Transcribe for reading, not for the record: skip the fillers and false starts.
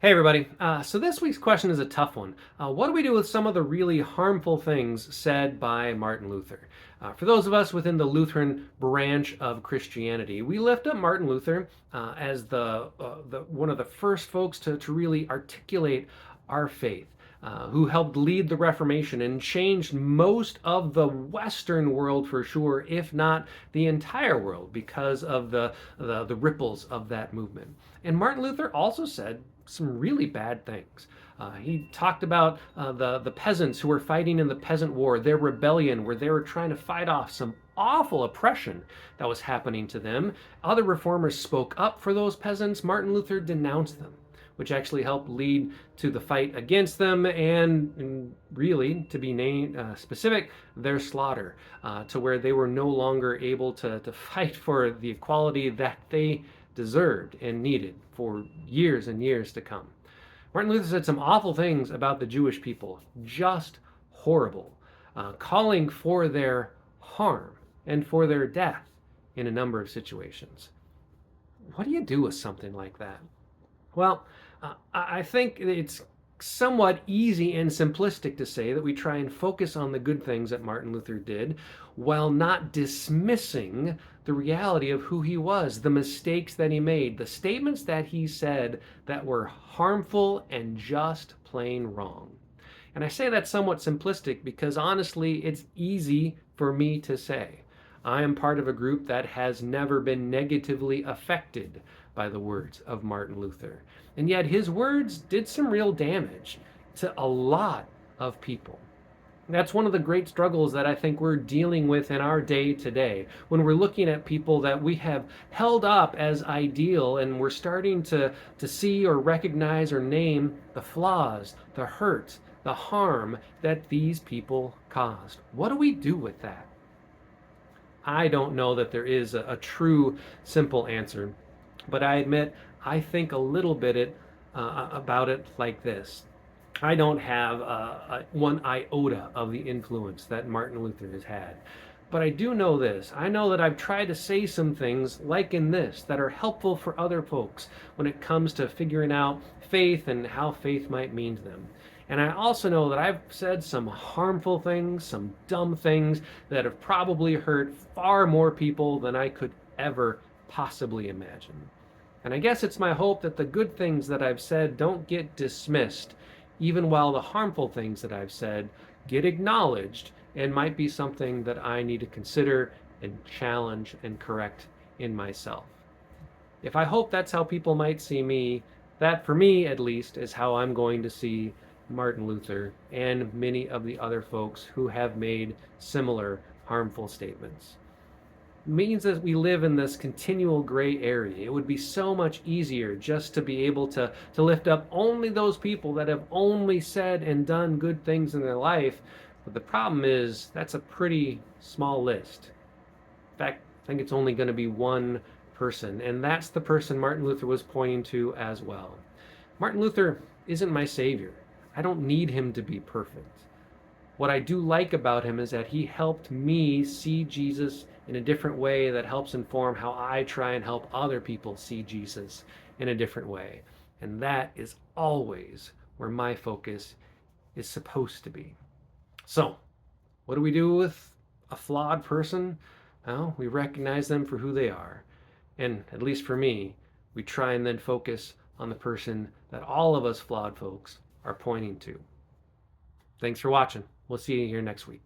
Hey everybody. So this week's question is a tough one. What do we do with some of the really harmful things said by Martin Luther? For those of us within the Lutheran branch of Christianity, we lift up Martin Luther as the one of the first folks to really articulate our faith. Who helped lead the Reformation and changed most of the Western world for sure, if not the entire world, because of the ripples of that movement. And Martin Luther also said some really bad things. He talked about the peasants who were fighting in the peasant war, their rebellion, where they were trying to fight off some awful oppression that was happening to them. Other reformers spoke up for those peasants. Martin Luther denounced them, which actually helped lead to the fight against them and really, to be named specific, their slaughter, to where they were no longer able to fight for the equality that they deserved and needed for years and years to come. Martin Luther said some awful things about the Jewish people, just horrible, calling for their harm and for their death in a number of situations. What do you do with something like that? Well, I think it's somewhat easy and simplistic to say that we try and focus on the good things that Martin Luther did while not dismissing the reality of who he was, the mistakes that he made, the statements that he said that were harmful and just plain wrong. And I say that somewhat simplistic because honestly, it's easy for me to say. I am part of a group that has never been negatively affected by the words of Martin Luther. And yet his words did some real damage to a lot of people. That's one of the great struggles that I think we're dealing with in our day today, when we're looking at people that we have held up as ideal and we're starting to see or recognize or name the flaws, the hurt, the harm that these people caused. What do we do with that? I don't know that there is a true, simple answer, but I admit I think a little bit about it like this. I don't have one iota of the influence that Martin Luther has had. But I do know this. I know that I've tried to say some things like in this that are helpful for other folks when it comes to figuring out faith and how faith might mean to them. And I also know that I've said some harmful things, some dumb things that have probably hurt far more people than I could ever possibly imagine. And I guess it's my hope that the good things that I've said don't get dismissed, even while the harmful things that I've said get acknowledged and might be something that I need to consider and challenge and correct in myself. If I hope that's how people might see me, that for me at least is how I'm going to see Martin Luther and many of the other folks who have made similar harmful statements. It means that we live in this continual gray area. It would be so much easier just to be able to lift up only those people that have only said and done good things in their life. But the problem is that's a pretty small list. In fact, I think it's only going to be one person, and that's the person Martin Luther was pointing to as well. Martin Luther isn't my savior. I don't need him to be perfect. What I do like about him is that he helped me see Jesus in a different way that helps inform how I try and help other people see Jesus in a different way. And that is always where my focus is supposed to be. So, what do we do with a flawed person? Well, we recognize them for who they are. And at least for me, we try and then focus on the person that all of us flawed folks are pointing to. Thanks for watching. We'll see you here next week.